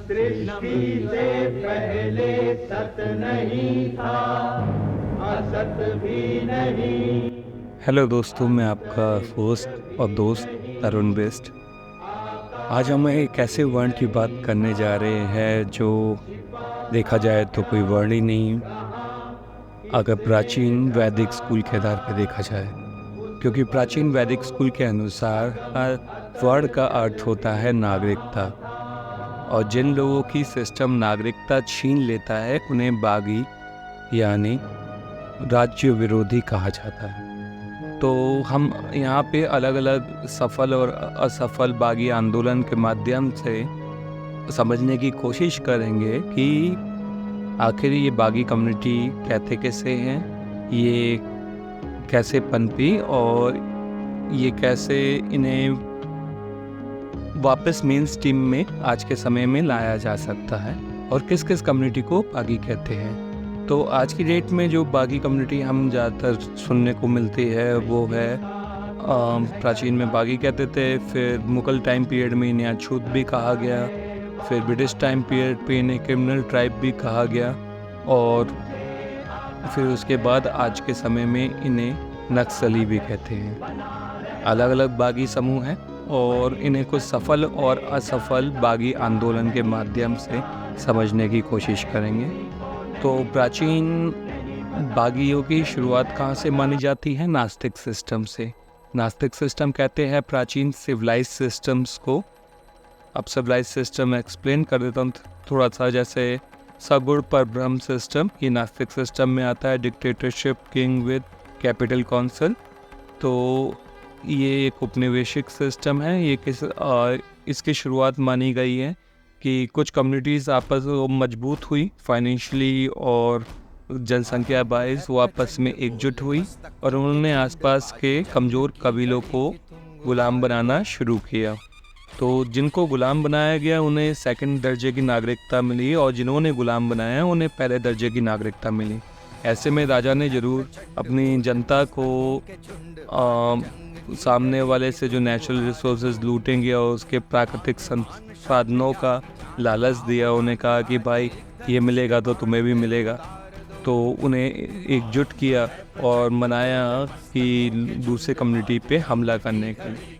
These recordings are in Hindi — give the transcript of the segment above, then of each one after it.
सृष्टि से पहले सत नहीं था, असत भी नहीं। हेलो दोस्तों, मैं आपका होस्ट और दोस्त तरुण बेस्ट। आज हम एक ऐसे वर्ण की बात करने जा रहे हैं जो देखा जाए तो कोई वर्ण ही नहीं, अगर प्राचीन वैदिक स्कूल के आधार पर देखा जाए। क्योंकि प्राचीन वैदिक स्कूल के अनुसार हर वर्ण का अर्थ होता है नागरिकता, और जिन लोगों की सिस्टम नागरिकता छीन लेता है उन्हें बागी यानी राज्य विरोधी कहा जाता है। तो हम यहाँ पे अलग अलग सफल और असफल बागी आंदोलन के माध्यम से समझने की कोशिश करेंगे कि आखिर ये बागी कम्युनिटी कहते कैसे हैं, ये कैसे पनपी और ये कैसे इन्हें वापस मेन स्ट्रीम में आज के समय में लाया जा सकता है, और किस किस कम्युनिटी को बागी कहते हैं। तो आज की डेट में जो बागी कम्युनिटी हम ज़्यादातर सुनने को मिलती है वो है, प्राचीन में बागी कहते थे, फिर मुगल टाइम पीरियड में इन्हें अछूत भी कहा गया, फिर ब्रिटिश टाइम पीरियड पे इन्हें क्रिमिनल ट्राइब भी कहा गया, और फिर उसके बाद आज के समय में इन्हें नक्सली भी कहते हैं। अलग अलग बागी समूह हैं और इन्हें कुछ सफल और असफल बागी आंदोलन के माध्यम से समझने की कोशिश करेंगे। तो प्राचीन बागियों की शुरुआत कहाँ से मानी जाती है? नास्तिक सिस्टम से। नास्तिक सिस्टम कहते हैं प्राचीन सिविलाइज सिस्टम्स को। अब सिविलाइज सिस्टम एक्सप्लेन कर देता हूँ थोड़ा सा। जैसे सगुण पर ब्रह्म सिस्टम, ये नास्तिक सिस्टम में आता है। Dictatorship, king with capital council, तो ये एक उपनिवेशिक सिस्टम है। ये इसकी शुरुआत मानी गई है कि कुछ कम्युनिटीज़ आपस में मजबूत हुई फाइनेंशियली और जनसंख्या बाइस, वो आपस में एकजुट हुई और उन्होंने आसपास के कमज़ोर कबीलों को गुलाम बनाना शुरू किया। तो जिनको गुलाम बनाया गया उन्हें सेकंड दर्जे की नागरिकता मिली, और जिन्होंने गुलाम बनाया उन्हें पहले दर्जे की नागरिकता मिली। ऐसे में राजा ने ज़रूर अपनी जनता को सामने वाले से जो नेचुरल रिसोर्सेज लूटेंगे और उसके प्राकृतिक संसाधनों का लालच दिया। उन्हें कहा कि भाई ये मिलेगा तो तुम्हें भी मिलेगा। तो उन्हें एकजुट किया और मनाया कि दूसरे कम्युनिटी पे हमला करने के लिए।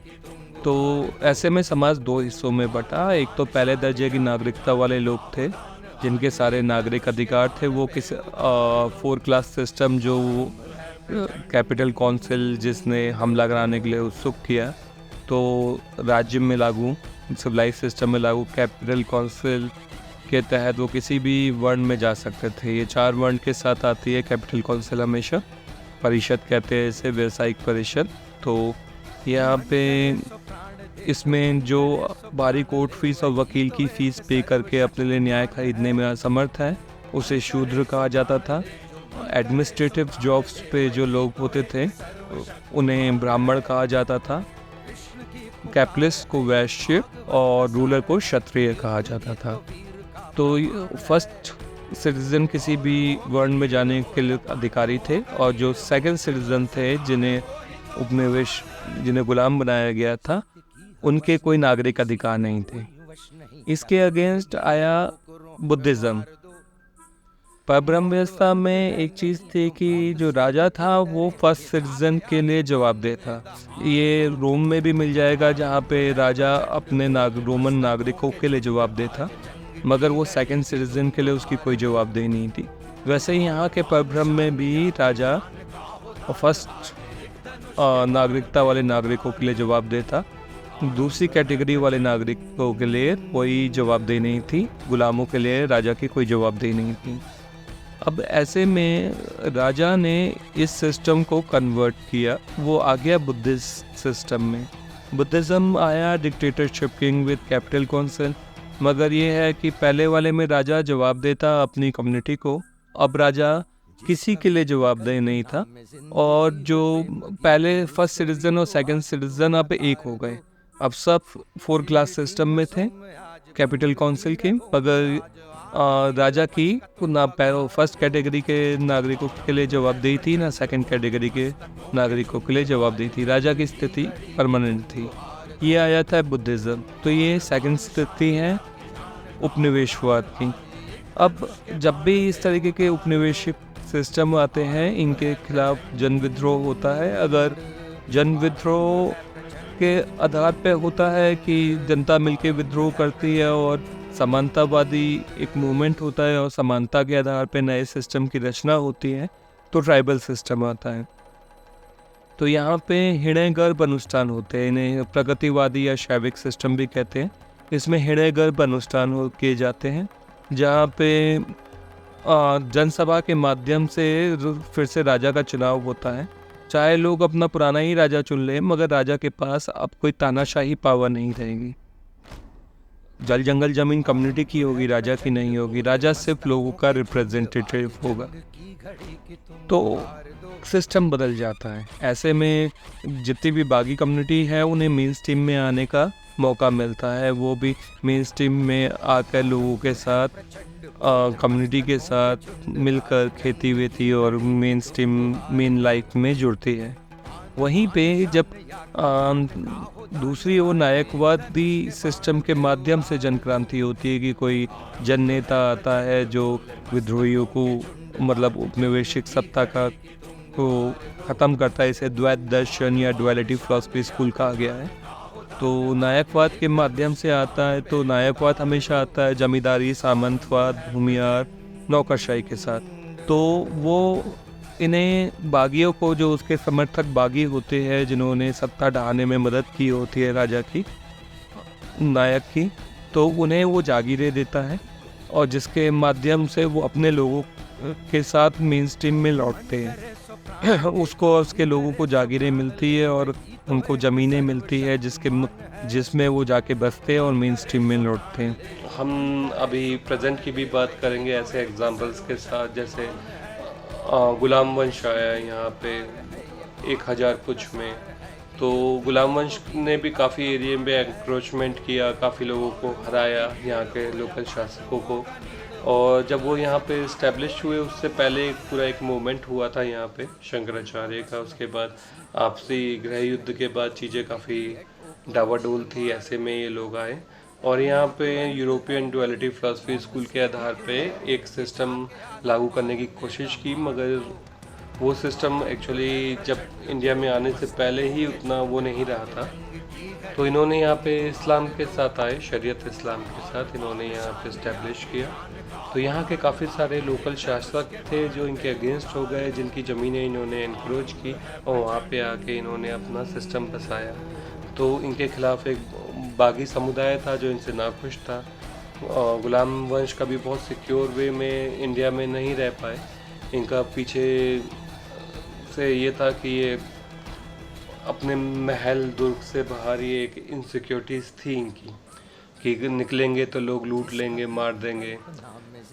तो ऐसे में समाज दो हिस्सों में बटा। एक तो पहले दर्जे की नागरिकता वाले लोग थे जिनके सारे नागरिक अधिकार थे। वो किस 4 क्लास सिस्टम जो कैपिटल काउंसिल जिसने हमला कराने के लिए उत्सुक किया, तो राज्य में लागू सिविलाइज सिस्टम में लागू कैपिटल काउंसिल के तहत वो किसी भी वर्ण में जा सकते थे। ये 4 वर्ण के साथ आती है कैपिटल काउंसिल हमेशा। परिषद कहते हैं इसे, व्यावसायिक परिषद। तो यहाँ पे इसमें जो भारी कोर्ट फीस और वकील की फ़ीस पे करके अपने लिए न्याय खरीदने में असमर्थ है उसे शूद्र कहा जाता था। एडमिनिस्ट्रेटिव जॉब्स पे जो लोग होते थे उन्हें ब्राह्मण कहा जाता था। कैपिटलिस्ट को वैश्य और रूलर को क्षत्रिय कहा जाता था। तो फर्स्ट सिटीजन किसी भी वर्ण में जाने के लिए अधिकारी थे, और जो सेकंड सिटीजन थे जिन्हें गुलाम बनाया गया था उनके कोई नागरिक अधिकार नहीं थे। इसके अगेंस्ट आया बुद्धिज़्म। पर ब्रह्म व्यवस्था में एक चीज़ थी कि जो राजा था वो फर्स्ट सिटीजन के लिए जवाबदेह था। ये रोम में भी मिल जाएगा जहाँ पे राजा अपने रोमन नागरिकों के लिए जवाबदेह था, मगर वो सेकंड सिटीजन के लिए उसकी कोई जवाबदेही नहीं थी। वैसे ही यहाँ के परब्रह्म में भी राजा फर्स्ट नागरिकता वाले नागरिकों के लिए जवाबदेह था। दूसरी कैटेगरी वाले नागरिकों के लिए कोई जवाबदेही नहीं थी। गुलामों के लिए राजा की कोई जवाबदेही नहीं थी। अब ऐसे में राजा ने इस सिस्टम को कन्वर्ट किया। वो आ गया बुद्धिस्ट सिस्टम में। बुद्धिज़्म आया, dictatorship, king with capital council. मगर ये है कि पहले वाले में राजा जवाब देता अपनी कम्युनिटी को, अब राजा किसी के लिए जवाबदेह नहीं था। और जो पहले फर्स्ट सिटीजन और सेकंड सिटीजन अब एक हो गए। अब सब 4 क्लास सिस्टम में थे कैपिटल काउंसिल के, मगर राजा की ना फर्स्ट कैटेगरी के नागरिकों के लिए जवाबदेही थी, ना सेकंड कैटेगरी के नागरिकों के लिए जवाबदेही थी। राजा की स्थिति परमानेंट थी। ये आया था बुद्धिज़्म। तो ये सेकंड स्थिति है उपनिवेशवाद की। अब जब भी इस तरीके के उपनिवेशिक सिस्टम आते हैं, इनके खिलाफ जन विद्रोह होता है। अगर जन विद्रोह के आधार पे होता है कि जनता मिलके विद्रोह करती है और समानतावादी एक मूवमेंट होता है और समानता के आधार पे नए सिस्टम की रचना होती है, तो ट्राइबल सिस्टम आता है। तो यहाँ पे हिड़े गर्भ अनुष्ठान होते हैं, इन्हें प्रगतिवादी या शैविक सिस्टम भी कहते हैं। इसमें हिड़े गर्भ अनुष्ठान किए जाते हैं, जहाँ पे जनसभा के माध्यम से फिर से राजा का चुनाव होता है। चाहे लोग अपना पुराना ही राजा चुन लें, मगर राजा के पास अब कोई तानाशाही पावर नहीं रहेगी। जल जंगल जमीन कम्युनिटी की होगी, राजा की नहीं होगी। राजा सिर्फ लोगों का रिप्रेजेंटेटिव होगा। तो सिस्टम बदल जाता है। ऐसे में जितनी भी बागी कम्युनिटी है, उन्हें मेन स्ट्रीम में आने का मौका मिलता है। वो भी मेन स्ट्रीम में आकर लोगों के साथ, कम्युनिटी के साथ मिलकर खेती वेती और मेन स्ट्रीम मेन लाइफ में जुड़ती है। वहीं पे जब दूसरी ओर नायकवादी सिस्टम के माध्यम से जन क्रांति होती है कि कोई जन नेता आता है जो विद्रोहियों को, मतलब उपनिवेशिक सत्ता का को ख़त्म करता है। इसे द्वैत दर्शन या डुअलिटी फिलॉसफी स्कूल कहा गया है। तो नायकवाद के माध्यम से आता है। तो नायकवाद हमेशा आता है जमींदारी, सामंतवाद, भूमियार, नौकरशाही के साथ। तो वो इन्हें बागियों को, जो उसके समर्थक बागी होते हैं जिन्होंने सत्ता ढहाने में मदद की होती है राजा की, नायक की, तो उन्हें वो जागीरें देता है और जिसके माध्यम से वो अपने लोगों के साथ मेन स्ट्रीम में लौटते हैं। उसको और उसके लोगों को जागीरें मिलती है और उनको ज़मीनें मिलती है जिसमें वो जाके बसते हैं और मेन स्ट्रीम में लौटते हैं। हम अभी प्रेजेंट की भी बात करेंगे ऐसे एग्जांपल्स के साथ, जैसे गुलाम वंश आया यहाँ पे 1000 कुछ में। तो गुलाम वंश ने भी काफ़ी एरिया में एंक्रोचमेंट किया, काफ़ी लोगों को हराया, यहाँ के लोकल शासकों को। और जब वो यहाँ पे इस्टेब्लिश हुए, उससे पहले पूरा एक मूवमेंट हुआ था यहाँ पे शंकराचार्य का। उसके बाद आपसी गृह युद्ध के बाद चीज़ें काफ़ी डावाडोल थी। ऐसे में ये लोग आए और यहाँ पे यूरोपियन डुअलिटी फिलॉसफी स्कूल के आधार पे एक सिस्टम लागू करने की कोशिश की, मगर वो सिस्टम एक्चुअली जब इंडिया में आने से पहले ही उतना वो नहीं रहा था। तो इन्होंने यहाँ पे इस्लाम के साथ आए, शरीयत इस्लाम के साथ इन्होंने यहाँ पे इस्टेब्लिश किया। तो यहाँ के काफ़ी सारे लोकल शासक थे जो इनके अगेंस्ट हो गए, जिनकी ज़मीनें इन्होंने एनक्रोच की और वहाँ पे आके इन्होंने अपना सिस्टम बसाया। तो इनके खिलाफ एक बागी समुदाय था जो इनसे नाखुश था। गुलाम वंश का भी बहुत सिक्योर वे में इंडिया में नहीं रह पाए। इनका पीछे से ये था कि ये अपने महल दुर्ग से बाहर ये एक इनसिक्योरिटीज़ थी इनकी कि निकलेंगे तो लोग लूट लेंगे, मार देंगे।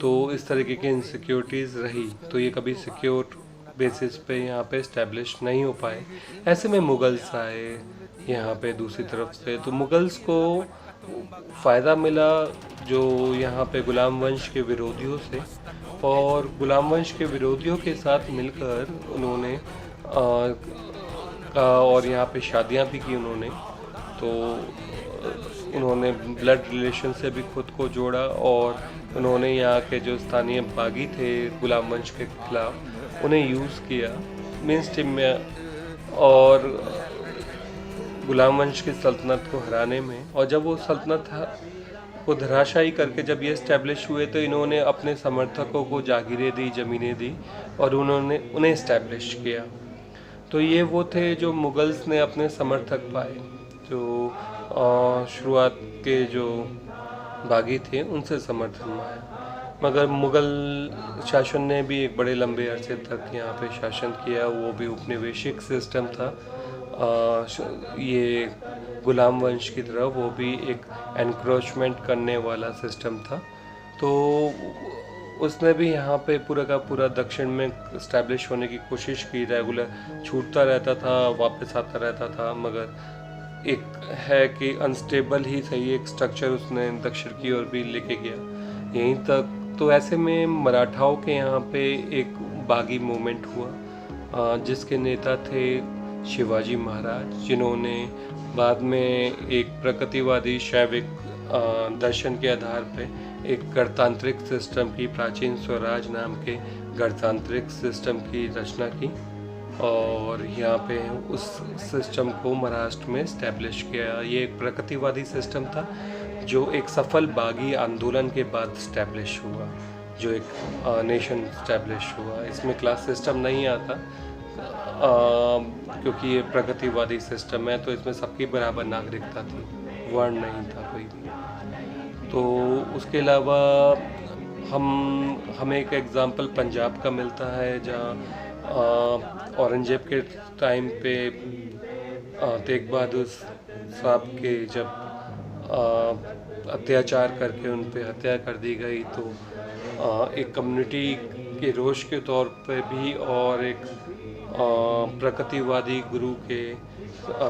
तो इस तरीके की इनसिक्योरिटीज़ रही, तो ये कभी सिक्योर बेसिस पे यहाँ पे इस्टेब्लिश नहीं हो पाए। ऐसे में मुगल्स आए यहाँ पे दूसरी तरफ से। तो मुगल्स को फ़ायदा मिला जो यहाँ पे गुलाम वंश के विरोधियों से, और गुलाम वंश के विरोधियों के साथ मिलकर उन्होंने और यहाँ पे शादियाँ भी की उन्होंने। तो उन्होंने ब्लड रिलेशन से भी खुद को जोड़ा और उन्होंने यहाँ के जो स्थानीय बागी थे गुलाम वंश के खिलाफ, उन्हें यूज़ किया मेन स्ट्रीम में और गुलाम वंश की सल्तनत को हराने में। और जब वो सल्तनत को धराशायी करके जब ये इस्टेब्लिश हुए, तो इन्होंने अपने समर्थकों को जागीरें दी, ज़मीनें दी और उन्होंने उन्हें इस्टेब्लिश किया। तो ये वो थे जो मुगल्स ने अपने समर्थक पाए, जो शुरुआत के जो बागी थे उनसे समर्थन आया। मगर मुग़ल शासन ने भी एक बड़े लंबे अरसे तक यहाँ पे शासन किया। वो भी उपनिवेशिक सिस्टम था। ये गुलाम वंश की तरह वो भी एक एनक्रोचमेंट करने वाला सिस्टम था। तो उसने भी यहाँ पे पूरा का पूरा दक्षिण में इस्टेब्लिश होने की कोशिश की। रेगुलर छूटता रहता था, वापस आता रहता था, मगर एक है कि अनस्टेबल ही सही एक स्ट्रक्चर उसने दक्षिण की ओर भी लेके गया यहीं तक। तो ऐसे में मराठाओं के यहाँ पे एक बागी मूवमेंट हुआ जिसके नेता थे शिवाजी महाराज, जिन्होंने बाद में एक प्रगतिवादी शैविक दर्शन के आधार पे एक गणतांत्रिक सिस्टम की, प्राचीन स्वराज नाम के गणतांत्रिक सिस्टम की रचना की और यहाँ पे उस सिस्टम को महाराष्ट्र में इस्टेब्लिश किया। ये एक प्रगतिवादी सिस्टम था जो एक सफल बागी आंदोलन के बाद इस्टेब्लिश हुआ, जो एक नेशन इस्टेब्लिश हुआ। इसमें क्लास सिस्टम नहीं आता क्योंकि ये प्रगतिवादी सिस्टम है, तो इसमें सबकी बराबर नागरिकता थी, वर्ण नहीं था कोई भी। तो उसके अलावा हमें एक एग्ज़ाम्पल पंजाब का मिलता है जहाँ औरंगजेब के टाइम पे तेग बहादुर साहब के जब अत्याचार करके उन पे हत्या कर दी गई, तो एक कम्युनिटी के रोष के तौर पे भी और एक प्रगतिवादी गुरु के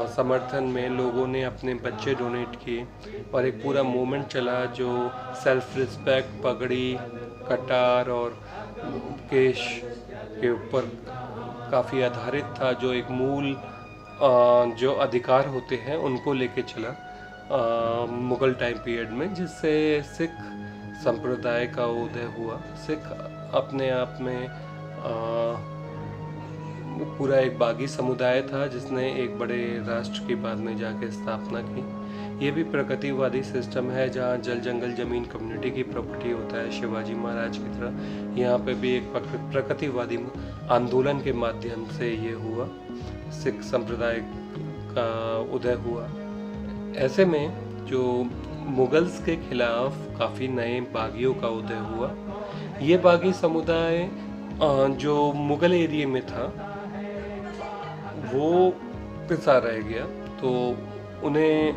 समर्थन में लोगों ने अपने बच्चे डोनेट किए और एक पूरा मूवमेंट चला जो सेल्फ रिस्पेक्ट, पगड़ी, कटार और केश के ऊपर काफ़ी आधारित था, जो एक मूल जो अधिकार होते हैं उनको लेके चला मुग़ल टाइम पीरियड में, जिससे सिख संप्रदाय का उदय हुआ। सिख अपने आप में पूरा एक बागी समुदाय था जिसने एक बड़े राष्ट्र की बाद में जाके स्थापना की। ये भी प्रगतिवादी सिस्टम है जहाँ जल जंगल ज़मीन कम्युनिटी की प्रॉपर्टी होता है, शिवाजी महाराज की तरह। यहाँ पे भी एक प्रगतिवादी आंदोलन के माध्यम से ये हुआ, सिख संप्रदाय का उदय हुआ। ऐसे में जो मुगल्स के खिलाफ काफ़ी नए बागियों का उदय हुआ। ये बागी समुदाय जो मुग़ल एरिया में था वो पिसा रह गया, तो उन्हें,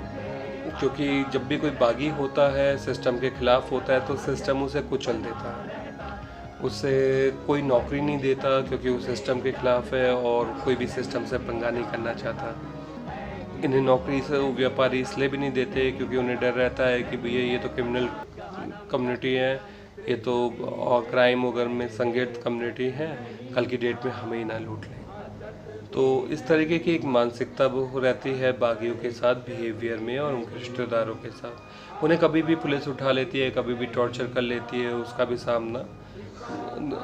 क्योंकि जब भी कोई बागी होता है सिस्टम के खिलाफ होता है तो सिस्टम उसे कुचल देता है, उससे कोई नौकरी नहीं देता क्योंकि वो सिस्टम के खिलाफ है और कोई भी सिस्टम से पंगा नहीं करना चाहता। इन्हें नौकरी से व्यापारी इसलिए भी नहीं देते क्योंकि उन्हें डर रहता है कि भैया ये तो क्रिमिनल कम्युनिटी है, ये तो क्राइम वगैरह में संगठित कम्युनिटी है, कल की डेट में हमें ही ना लूट लें। तो इस तरीके की एक मानसिकता वो रहती है बागियों के साथ बिहेवियर में और उनके रिश्तेदारों के साथ। उन्हें कभी भी पुलिस उठा लेती है, कभी भी टॉर्चर कर लेती है, उसका भी सामना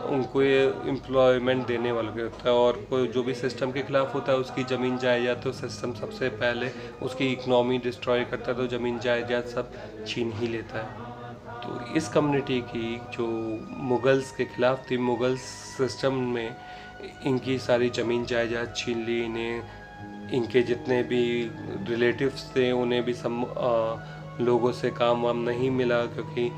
उनको ये एम्प्लॉयमेंट देने वालों के होता है। और कोई जो भी सिस्टम के खिलाफ होता है उसकी ज़मीन जायदाद तो सिस्टम सबसे पहले उसकी इकनॉमी डिस्ट्रॉय करता है, तो ज़मीन जायदाद सब छीन ही लेता है। तो इस कम्युनिटी की जो मुगल्स के खिलाफ थी, मुगल सिस्टम में इनकी सारी ज़मीन जायदाद छीन ली, इन्हें इनके जितने भी रिलेटिव्स थे उन्हें भी लोगों से काम वाम नहीं मिला, क्योंकि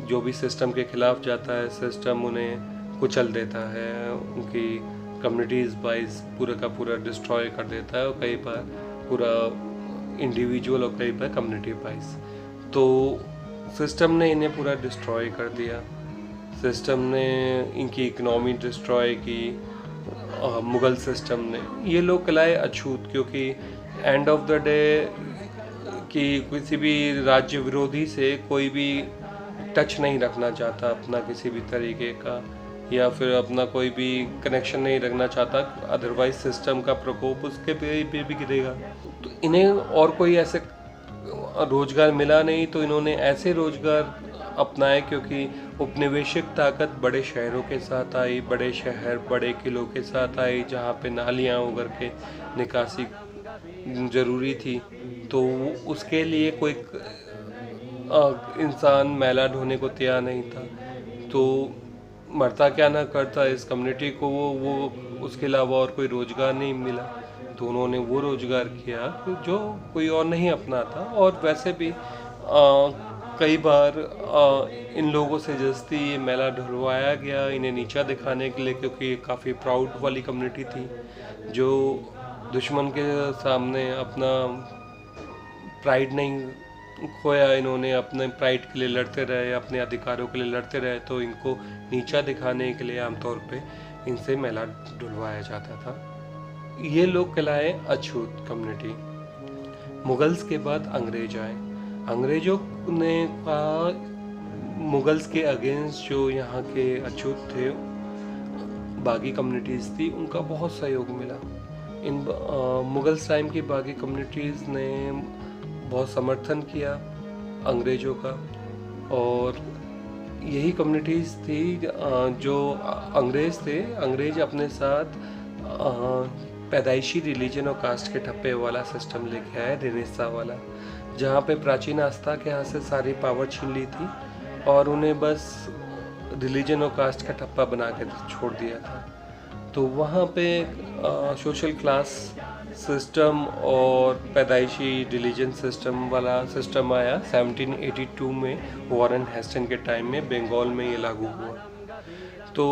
जो भी सिस्टम के खिलाफ जाता है सिस्टम उन्हें कुचल देता है, उनकी कम्युनिटीज़ वाइज पूरा का पूरा डिस्ट्रॉय कर देता है, और कई बार पूरा इंडिविजुअल और कई बार कम्युनिटी वाइज। तो सिस्टम ने इन्हें पूरा डिस्ट्रॉय कर दिया, सिस्टम ने इनकी इकनॉमी डिस्ट्रॉय की, मुग़ल सिस्टम ने। ये लोग कहलाए अछूत, क्योंकि एंड ऑफ द डे कि किसी भी राज्य विरोधी से कोई भी टच नहीं रखना चाहता अपना किसी भी तरीके का, या फिर अपना कोई भी कनेक्शन नहीं रखना चाहता, अदरवाइज सिस्टम का प्रकोप उसके पे भी गिरेगा। तो इन्हें और कोई ऐसे रोजगार मिला नहीं, तो इन्होंने ऐसे रोजगार अपनाए क्योंकि उपनिवेशिक ताकत बड़े शहरों के साथ आई, बड़े शहर बड़े किलों के साथ आई जहाँ पे नालियाँ उगर के निकासी ज़रूरी थी। तो उसके लिए कोई इंसान मैला ढोने को तैयार नहीं था, तो मरता क्या ना करता इस कम्युनिटी को वो उसके अलावा और कोई रोज़गार नहीं मिला, तो उन्होंने वो रोज़गार किया जो कोई और नहीं अपनाता। और वैसे भी कई बार इन लोगों से जस्ती ये मेला ढुलवाया गया इन्हें नीचा दिखाने के लिए, क्योंकि ये काफ़ी प्राउड वाली कम्युनिटी थी जो दुश्मन के सामने अपना प्राइड नहीं खोया, इन्होंने अपने प्राइड के लिए लड़ते रहे, अपने अधिकारों के लिए लड़ते रहे, तो इनको नीचा दिखाने के लिए आमतौर पे इनसे मेला ढुलवाया जाता था। ये लोग कहलाए अछूत कम्युनिटी। मुगल्स के बाद अंग्रेज आए। अंग्रेजों ने मुगल्स के अगेंस्ट जो यहाँ के अछूत थे बागी कम्युनिटीज़ थी उनका बहुत सहयोग मिला। इन मुगल्स टाइम की बागी कम्युनिटीज़ ने बहुत समर्थन किया अंग्रेज़ों का, और यही कम्युनिटीज़ थी जो अंग्रेज़ थे। अंग्रेज अपने साथ पैदाइशी रिलीजन और कास्ट के ठप्पे वाला सिस्टम लेके आए, रेनेसां वाला, जहाँ पे प्राचीन आस्था के यहाँ से सारी पावर छीन ली थी और उन्हें बस रिलीजन और कास्ट का ठप्पा बना के छोड़ दिया था। तो वहाँ पे सोशल क्लास सिस्टम और पैदाइशी रिलीजन सिस्टम वाला सिस्टम आया 1782 में, वॉरेन हेस्टन के टाइम में बंगाल में ये लागू हुआ। तो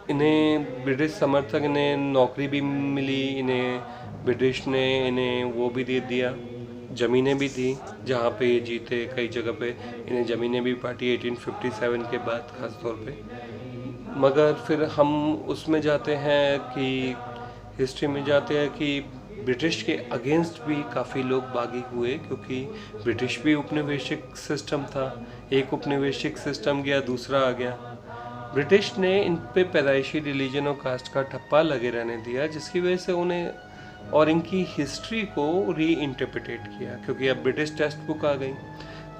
इन्हें ब्रिटिश समर्थक, इन्हें नौकरी भी मिली, इन्हें ब्रिटिश ने इन्हें वो भी दे दिया, ज़मीनें भी थी जहाँ पे ये जीते। कई जगह पे इन्हें ज़मीनें भी बांटी 1857 के बाद ख़ास तौर पे। मगर फिर हम उसमें जाते हैं कि हिस्ट्री में जाते हैं कि ब्रिटिश के अगेंस्ट भी काफ़ी लोग बागी हुए, क्योंकि ब्रिटिश भी उपनिवेशिक सिस्टम था। एक उपनिवेशिक सिस्टम गया, दूसरा आ गया। ब्रिटिश ने इन पे पैदाइशी रिलीजन और कास्ट का ठप्पा लगे रहने दिया, जिसकी वजह से उन्हें और इनकी हिस्ट्री को री इंटरप्रिटेट किया, क्योंकि अब ब्रिटिश टेक्स्ट बुक आ गई।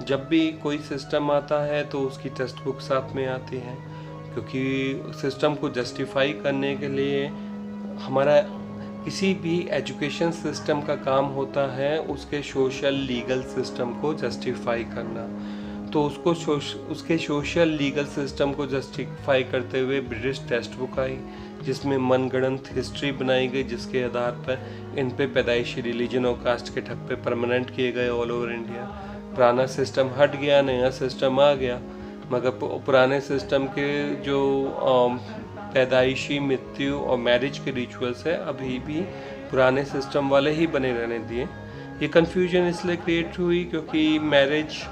जब भी कोई सिस्टम आता है तो उसकी टेक्स्ट बुक साथ में आती है, क्योंकि सिस्टम को जस्टिफाई करने के लिए हमारा किसी भी एजुकेशन सिस्टम का काम होता है उसके सोशल लीगल सिस्टम को जस्टिफाई करना। तो उसके सोशल लीगल सिस्टम को जस्टिफाई करते हुए ब्रिटिश टेक्स्ट बुक आई, जिसमें मनगढ़ंत हिस्ट्री बनाई गई, जिसके आधार पर इन पे पैदाइशी रिलीजन और कास्ट के ठप्पे परमानेंट किए गए ऑल ओवर इंडिया। पुराना सिस्टम हट गया, नया सिस्टम आ गया, मगर पुराने सिस्टम के जो पैदाइशी, मृत्यु और मैरिज के रिचुअल्स है अभी भी पुराने सिस्टम वाले ही बने रहने दिए। ये कन्फ्यूजन इसलिए क्रिएट हुई क्योंकि मैरिज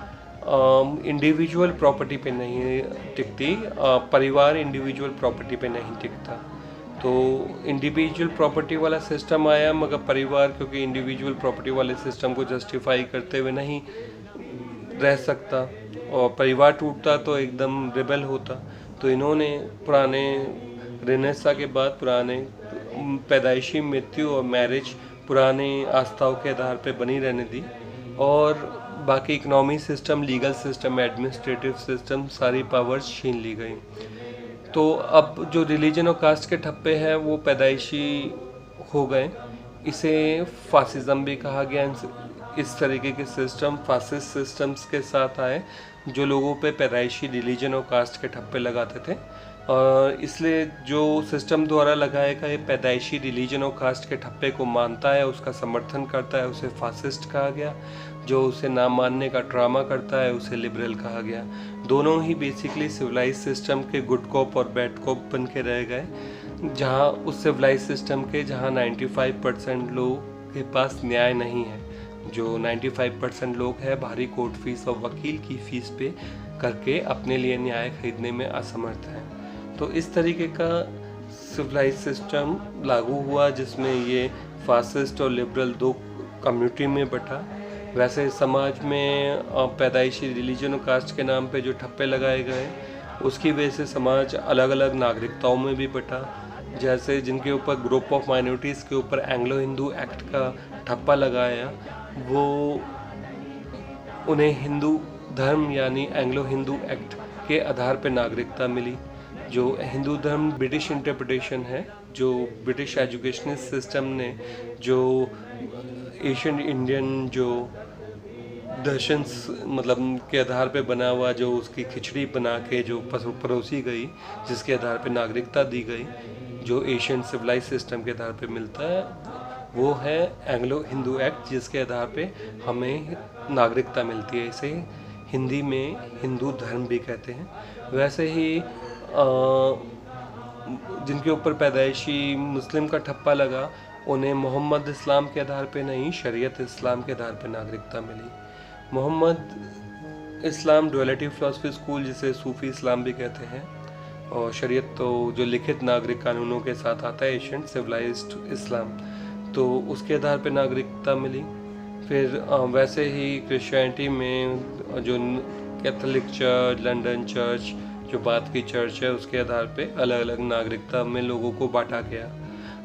इंडिविजुअल प्रॉपर्टी पे नहीं टिकती, परिवार इंडिविजुअल प्रॉपर्टी पे नहीं टिकता। तो इंडिविजुअल प्रॉपर्टी वाला सिस्टम आया, मगर परिवार क्योंकि इंडिविजुअल प्रॉपर्टी वाले सिस्टम को जस्टिफाई करते हुए नहीं रह सकता और परिवार टूटता तो एकदम रिबेल होता। तो इन्होंने पुराने रेनेसां के बाद पुराने पैदाइशी, मृत्यु और मैरिज पुराने आस्थाओं के आधार पे बनी रहने दी, और बाकी economy system, legal system, administrative system, सारी पावर्स छीन ली गई। तो अब जो रिलीजन और कास्ट के ठप्पे हैं वो पैदाइशी हो गए। इसे फासिज्म भी कहा गया। इस तरीके के सिस्टम फासिस्ट सिस्टम्स के साथ आए जो लोगों पे पैदाइशी रिलीजन और कास्ट के ठप्पे लगाते थे, और इसलिए जो सिस्टम द्वारा लगाए गए पैदाइशी रिलीजन और कास्ट के ठप्पे को मानता है, उसका समर्थन करता है, उसे फासिस्ट कहा गया। जो उसे ना मानने का ड्रामा करता है उसे लिबरल कहा गया। दोनों ही बेसिकली सिविलाइज सिस्टम के गुड कॉप और बैड कॉप बन के रह गए, जहाँ उस सिविलाइज सिस्टम के जहाँ 95% लोग के पास न्याय नहीं है। जो 95% लोग हैं भारी कोर्ट फीस और वकील की फीस पे करके अपने लिए न्याय खरीदने में असमर्थ हैं। तो इस तरीके का सिविलाइज सिस्टम लागू हुआ, जिसमें ये फासिस्ट और लिबरल दो कम्युनिटी में बटा। वैसे समाज में पैदाइशी रिलीजन और कास्ट के नाम पे जो ठप्पे लगाए गए, उसकी वजह से समाज अलग अलग नागरिकताओं में भी बटा। जैसे जिनके ऊपर ग्रुप ऑफ माइनॉरिटीज़ के ऊपर एंग्लो हिंदू एक्ट का ठप्पा लगाया, वो उन्हें हिंदू धर्म यानी एंग्लो हिंदू एक्ट के आधार पर नागरिकता मिली। जो हिंदू धर्म ब्रिटिश इंटरप्रिटेशन है, जो ब्रिटिश एजुकेशनल सिस्टम ने जो एशियन इंडियन जो दर्शन मतलब के आधार पे बना हुआ, जो उसकी खिचड़ी बना के जो परोसी गई, जिसके आधार पे नागरिकता दी गई, जो एशियन सिविलाइज सिस्टम के आधार पे मिलता है, वो है एंग्लो हिंदू एक्ट, जिसके आधार पे हमें नागरिकता मिलती है। इसे हिंदी में हिंदू धर्म भी कहते हैं। वैसे ही जिनके ऊपर पैदाइशी मुस्लिम का ठप्पा लगा, उन्हें मोहम्मद इस्लाम के आधार पे नहीं, शरीयत इस्लाम के आधार पे नागरिकता मिली। मोहम्मद इस्लाम डुअलिटी फिलॉसफी स्कूल, जिसे सूफी इस्लाम भी कहते हैं, और शरीयत तो जो लिखित नागरिक कानूनों के साथ आता है, एशियन सिविलाइज्ड इस्लाम, तो उसके आधार पे नागरिकता मिली। फिर वैसे ही क्रिश्चियनिटी में जो कैथोलिक चर्च, लंदन चर्च, जो बात की चर्च है, उसके आधार पे अलग अलग नागरिकता में लोगों को बांटा गया।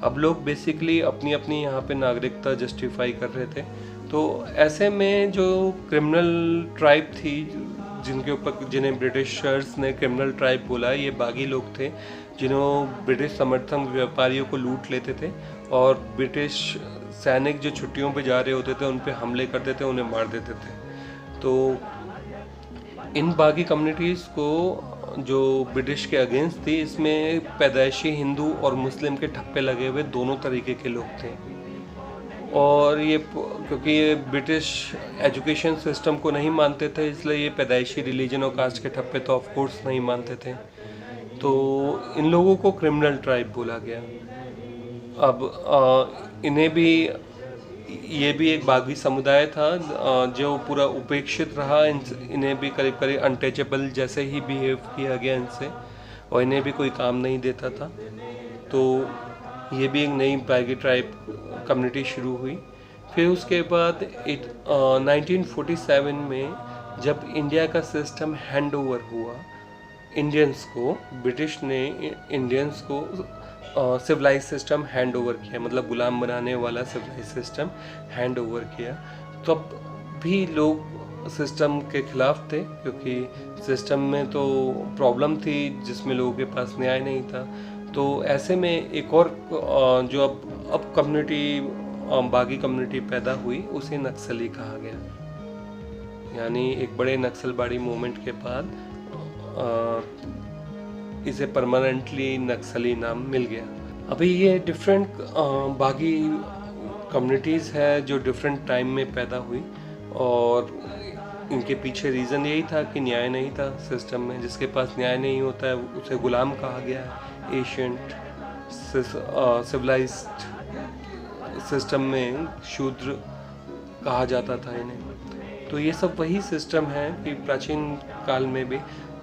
अब लोग बेसिकली अपनी अपनी यहाँ पे नागरिकता जस्टिफाई कर रहे थे। तो ऐसे में जो क्रिमिनल ट्राइब थी, जिनके ऊपर जिन्हें ब्रिटिशर्स ने क्रिमिनल ट्राइब बोला, ये बागी लोग थे जिन्होंने ब्रिटिश समर्थन व्यापारियों को लूट लेते थे और ब्रिटिश सैनिक जो छुट्टियों पे जा रहे होते थे उन पे हमले करते थे, उन्हें मार देते थे। तो इन बागी कम्युनिटीज़ को जो ब्रिटिश के अगेंस्ट थी, इसमें पैदाइशी हिंदू और मुस्लिम के ठप्पे लगे हुए दोनों तरीके के लोग थे। और ये क्योंकि ये ब्रिटिश एजुकेशन सिस्टम को नहीं मानते थे, इसलिए ये पैदाइशी रिलीजन और कास्ट के ठप्पे तो ऑफ कोर्स नहीं मानते थे। तो इन लोगों को क्रिमिनल ट्राइब बोला गया। अब इन्हें भी, ये भी एक बागी समुदाय था जो पूरा उपेक्षित रहा। इन्हें भी करीब करीब अनटचेबल जैसे ही बिहेव किया गया इनसे, और इन्हें भी कोई काम नहीं देता था। तो ये भी एक नई बागी ट्राइब कम्युनिटी शुरू हुई। फिर उसके बाद 1947 में जब इंडिया का सिस्टम हैंड ओवर हुआ इंडियंस को, ब्रिटिश ने इंडियंस को सिविलाइज सिस्टम हैंड ओवर किया, मतलब गुलाम बनाने वाला सिविलाइज सिस्टम हैंड ओवर किया। तब भी लोग सिस्टम के खिलाफ थे, क्योंकि सिस्टम में तो प्रॉब्लम थी जिसमें लोगों के पास न्याय नहीं था। तो ऐसे में एक और जो अब कम्युनिटी, बागी कम्युनिटी पैदा हुई, उसे नक्सली कहा गया। यानी एक बड़े नक्सलबाड़ी मूवमेंट के बाद इसे परमानेंटली नक्सली नाम मिल गया। अभी ये डिफरेंट बागी कम्युनिटीज़ है जो डिफरेंट टाइम में पैदा हुई, और इनके पीछे रीज़न यही था कि न्याय नहीं था सिस्टम में। जिसके पास न्याय नहीं होता है उसे गुलाम कहा गया है। एशियंट सिविलाइज्ड सिस्टम में शूद्र कहा जाता था इन्हें। तो ये सब वही सिस्टम है कि प्राचीन काल में भी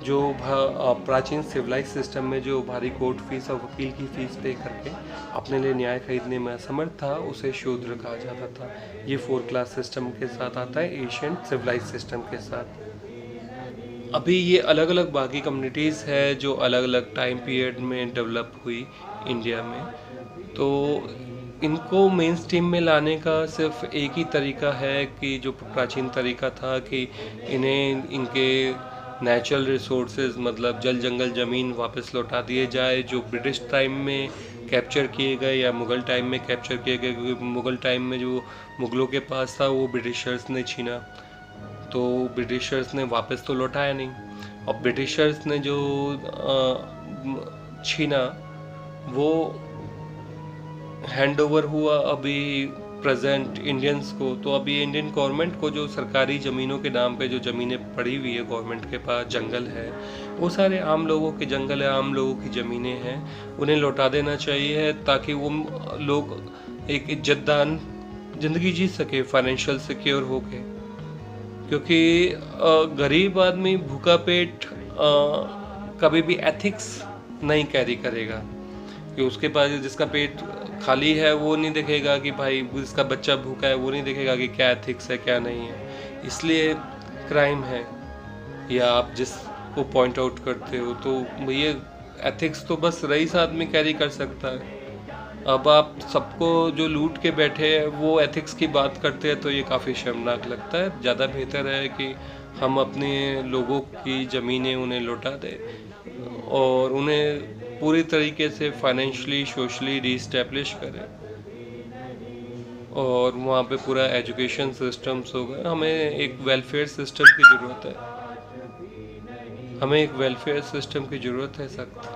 जो प्राचीन सिविलाइज सिस्टम में जो भारी कोर्ट फीस और वकील की फीस पे करके अपने लिए न्याय खरीदने में असमर्थ था, उसे शूद्र कहा जाता था। ये 4 क्लास सिस्टम के साथ आता है, एशियंट सिविलाइज सिस्टम के साथ। अभी ये अलग अलग बागी कम्युनिटीज़ है जो अलग अलग टाइम पीरियड में डेवलप हुई इंडिया में। तो इनको मेन स्ट्रीम में लाने का सिर्फ एक ही तरीका है कि जो प्राचीन तरीका था कि इन्हें इनके नेचुरल रिसोर्सेज, मतलब जल जंगल ज़मीन वापस लौटा दिए जाए जो ब्रिटिश टाइम में कैप्चर किए गए या मुग़ल टाइम में कैप्चर किए गए। क्योंकि मुग़ल टाइम में जो मुग़लों के पास था वो ब्रिटिशर्स ने छीना, तो ब्रिटिशर्स ने वापस तो लौटाया नहीं। और ब्रिटिशर्स ने जो छीना वो हैंड ओवर हुआ अभी प्रेजेंट इंडियंस को। तो अभी इंडियन गवर्नमेंट को जो सरकारी ज़मीनों के नाम पे जो ज़मीनें पड़ी हुई है गवर्नमेंट के पास, जंगल है, वो सारे आम लोगों के जंगल है, आम लोगों की ज़मीनें हैं, उन्हें लौटा देना चाहिए ताकि वो लोग एक इज्जतदार ज़िंदगी जी सके, फाइनेंशियल सिक्योर होके। क्योंकि गरीब आदमी भूखा पेट कभी भी एथिक्स नहीं कैरी करेगा, कि उसके पास जिसका पेट खाली है वो नहीं देखेगा कि भाई जिसका बच्चा भूखा है, वो नहीं देखेगा कि क्या एथिक्स है क्या नहीं है। इसलिए क्राइम है, या आप जिसको पॉइंट आउट करते हो, तो ये एथिक्स तो बस रईस आदमी कैरी कर सकता है। अब आप सबको जो लूट के बैठे हैं वो एथिक्स की बात करते हैं, तो ये काफ़ी शर्मनाक लगता है। ज़्यादा बेहतर है कि हम अपने लोगों की ज़मीनें उन्हें लौटा दें और उन्हें पूरी तरीके से फाइनेंशियली सोशली रीस्टैब्लिश करें, और वहाँ पे पूरा एजुकेशन सिस्टम्स होगा। हमें एक वेलफेयर सिस्टम की ज़रूरत है, हमें एक वेलफेयर सिस्टम की ज़रूरत है सख्त।